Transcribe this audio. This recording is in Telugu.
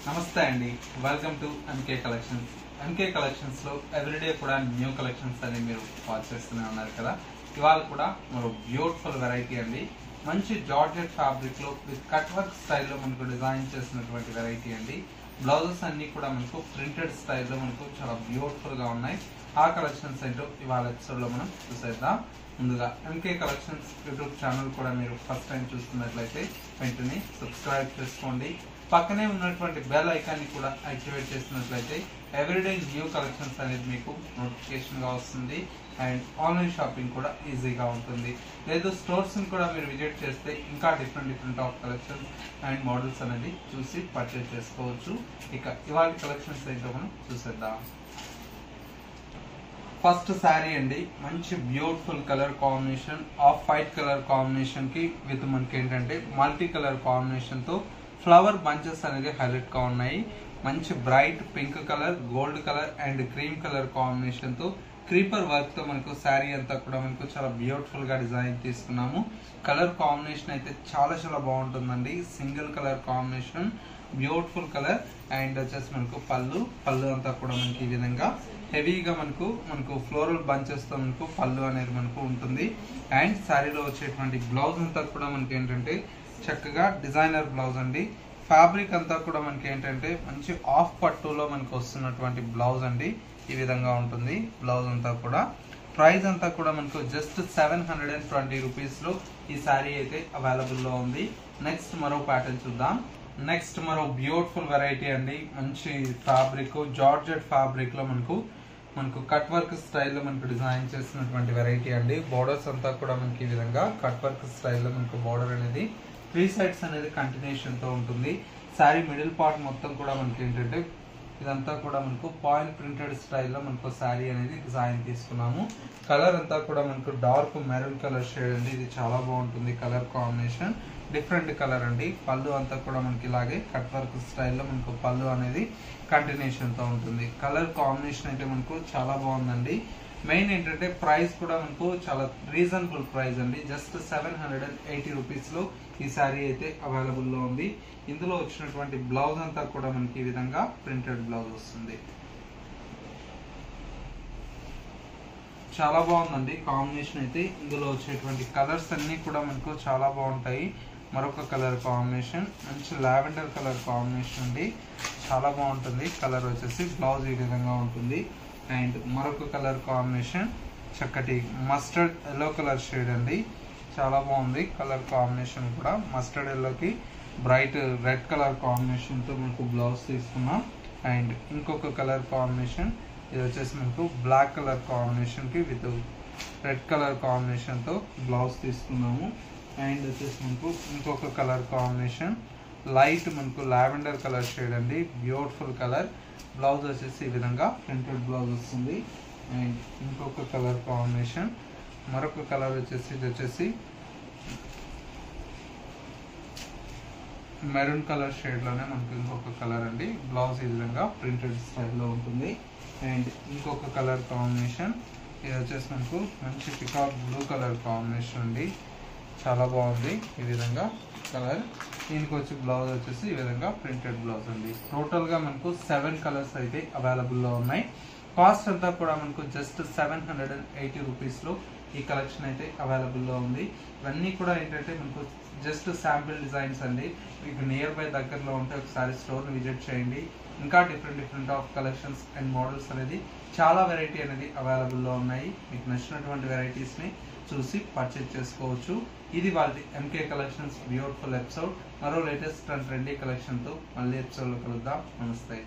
నమస్తే అండి, welcome to MK collections. MK collections లో ఎవ్రీడే కూడా న్యూ కలెక్షన్స్ అని మీరు వాచ్ చేస్తూనే ఉన్నారు కదా. ఇవాళ కూడా మరో బ్యూటిఫుల్ వెరైటీ అండి. మంచి జార్జెట్ ఫ్యాబ్రిక్ లో విత్ కట్ వర్క్ స్టైల్లో మనకు డిజైన్ చేసినటువంటి వెరైటీ అండి. బ్లౌజెస్ అన్ని కూడా మనకు ప్రింటెడ్ స్టైల్లో మనకు చాలా బ్యూటిఫుల్ గా ఉన్నాయి. ఆ కలెక్షన్స్ ఏంటో ఇవాళ ఎపిసోడ్ లో మనం చూసేద్దాం. ముందుగా ఎంకే కలెక్షన్స్ యూట్యూబ్ ఛానల్ కూడా మీరు ఫస్ట్ టైం చూస్తున్నట్లయితే వెంటనే సబ్స్క్రైబ్ చేసుకోండి. పక్కనే ఉన్నటువంటి బెల్ ఐకాన్ని కూడా యాక్టివేట్ చేసినట్లయితే ఎవ్రీడే న్యూ కలెక్షన్స్ అనేది మీకు నోటిఫికేషన్ గా వస్తుంది. అండ్ ఆన్లైన్ షాపింగ్ కూడా ఈజీగా ఉంటుంది. లేదు స్టోర్స్ కూడా మీరు విజిట్ చేస్తే ఇంకా different of collections and models అనేది చూసి పర్చేస్ చేసుకోవచ్చు. ఇక ఇవాళ కలెక్షన్స్ ఏంటో మనం చూసేద్దాం. ఫస్ట్ శారీ అండి, మంచి beautiful colour combination, off white colour combination కి విత్ మనకి ఏంటంటే మల్టీ కలర్ కాంబినేషన్ తో ఫ్లవర్ బంచెస్ అనేది హైలైట్ గా ఉన్నాయి. మంచి bright pink colour, gold colour and cream colour combination తో క్రీపర్ వర్క్ తో మనకు శారీ అంతా కూడా మనకు చాలా బ్యూటిఫుల్ గా డిజైన్ తీసుకున్నాము. కలర్ కాంబినేషన్ అయితే చాలా బాగుంటుందండి. Single colour combination, beautiful colour. And వచ్చేసి మనకు పళ్ళు అంతా కూడా మనకి ఈ విధంగా హెవీగా మనకు ఫ్లోరల్ బంచెస్ తో మనకు పళ్ళు అనేది మనకు ఉంటుంది. అండ్ శారీలో వచ్చేటువంటి బ్లౌజ్ అంతా కూడా మనకి ఏంటంటే చక్కగా డిజైనర్ బ్లౌజ్ అండి. ఫ్యాబ్రిక్ అంతా కూడా మనకి ఏంటంటే మంచి ఆఫ్ పట్టులో మనకు వస్తున్నటువంటి బ్లౌజ్ అండి. ఈ విధంగా ఉంటుంది బ్లౌజ్ అంతా కూడా. ప్రైస్ అంతా కూడా మనకు జస్ట్ 720 రూపీస్ లో ఈ శారీ అయితే అవైలబుల్ లో ఉంది. నెక్స్ట్ మరో ప్యాటర్న్ చూద్దాం. నెక్స్ట్ మరో బ్యూటిఫుల్ వెరైటీ అండి. మంచి ఫ్యాబ్రిక్, జార్జెట్ ఫ్యాబ్రిక్ లో మనకు కట్ వర్క్ స్టైల్లో మనకు డిజైన్ చేసినటువంటి వెరైటీ అండి. బోర్డర్స్ అంతా కూడా మనకి ఈ విధంగా కట్ వర్క్ స్టైల్లో మనకు బోర్డర్ అనేది 3 సైడ్స్ అనేది కంటిన్యూషన్ తో ఉంటుంది. శారీ మిడిల్ పార్ట్ మొత్తం కూడా మనకి ఏంటంటే ఇదంతా కూడా మనకు పాయింట్ ప్రింటెడ్ స్టైల్లో మనకు శారీ అనేది డిజైన్ తీసుకున్నాము. కలర్ అంతా కూడా మనకు డార్క్ మెరూన్ కలర్ షేడ్ అండి. ఇది చాలా బాగుంటుంది కలర్ కాంబినేషన్, డిఫరెంట్ కలర్ అండి. పళ్ళు అంతా కూడా మనకి ఇలాగే కట్ వర్క్ స్టైల్లో మనకు పళ్ళు అనేది కంటిన్యూషన్ తో ఉంటుంది. కలర్ కాంబినేషన్ అయితే మనకు చాలా బాగుందండి. మెయిన్ ఏంటంటే ప్రైస్ కూడా మనకు చాలా రీజనబుల్ ప్రైస్ అండి. జస్ట్ 780 రూపీస్ లో ఈ శారీ అయితే అవైలబుల్ లో ఉంది. ఇందులో వచ్చినటువంటి బ్లౌజ్ అంతా కూడా మనకి ఈ విధంగా ప్రింటెడ్ బ్లౌజ్ వస్తుంది. చాలా బాగుందండి కాంబినేషన్ అయితే. ఇందులో వచ్చేటువంటి కలర్స్ అన్ని కూడా మనకు చాలా బాగుంటాయి. మరొక కలర్ కాంబినేషన్ మంచి లావెండర్ కలర్ కాంబినేషన్ అండి. చాలా బాగుంటుంది కలర్ వచ్చేసి. బ్లౌజ్ ఈ విధంగా ఉంటుంది. అండ్ మరొక కలర్ కాంబినేషన్ చక్కటి మస్టర్డ్ ఎల్లో కలర్ షేడ్ అండి. చాలా బాగుంది కలర్ కాంబినేషన్ కూడా. మస్టర్డ్ ఎల్లోకి బ్రైట్ రెడ్ కలర్ కాంబినేషన్ తో మనకు బ్లౌజ్ తీసుకున్నాం. అండ్ ఇంకొక కలర్ కాంబినేషన్ ఇది వచ్చేసి మనకు బ్లాక్ కలర్ కాంబినేషన్ కి విత్ రెడ్ కలర్ కాంబినేషన్ తో బ్లౌజ్ తీసుకున్నాము. అండ్ వచ్చేసి మనకు ఇంకొక కలర్ కాంబినేషన్ లైట్ మనకు లావెండర్ కలర్ షేడ్ అండి. Beautiful colour. బ్లౌజ్ వచ్చేసి ఈ విధంగా ప్రింటెడ్ బ్లౌజ్ వస్తుంది. అండ్ ఇంకొక కలర్ కాంబినేషన్, మరొక కలర్ వచ్చేసి ఇది వచ్చేసి మెరూన్ కలర్ షేడ్ లోనే మనకు ఇంకొక కలర్ అండి. బ్లౌజ్ ఈ విధంగా ప్రింటెడ్ స్టైల్లో ఉంటుంది. అండ్ ఇంకొక కలర్ కాంబినేషన్ ఇది వచ్చేసి మనకు మంచి పికాక్ బ్లూ కలర్ కాంబినేషన్ అండి. చాలా బాగుంది ఈ విధంగా కలర్. దీనికి వచ్చి బ్లౌజ్ వచ్చేసి ఈ విధంగా ప్రింటెడ్ బ్లౌజ్ అండి. టోటల్ గా మనకు 7 కలర్స్ అయితే అవైలబుల్ లో ఉన్నాయి. కాస్ట్ అంతా కూడా మనకు జస్ట్ 780 రూపీస్ లో ఈ కలెక్షన్ అయితే అవైలబుల్ లో ఉంది. ఇవన్నీ కూడా ఏంటంటే మనకు జస్ట్ శాంపిల్ డిజైన్స్ అండి. మీకు నియర్ బై దగ్గరలో ఉంటే ఒకసారి స్టోర్ ని విజిట్ చేయండి. ఇంకా different of collections and models అనేది చాలా వెరైటీ అనేది అవైలబుల్ లో ఉన్నాయి. మీకు నచ్చినటువంటి వెరైటీస్ ని చూసి పర్చేజ్ చేసుకోవచ్చు. ఇది వాళ్ళ ఎంకే కలెక్షన్స్ బ్యూటిఫుల్ ఎపిసోడ్. మరో లేటెస్ట్ అండ్ ట్రెండీ కలెక్షన్ తో మళ్ళీ ఎపిసోడ్ లో కలుద్దాం. నమస్తే.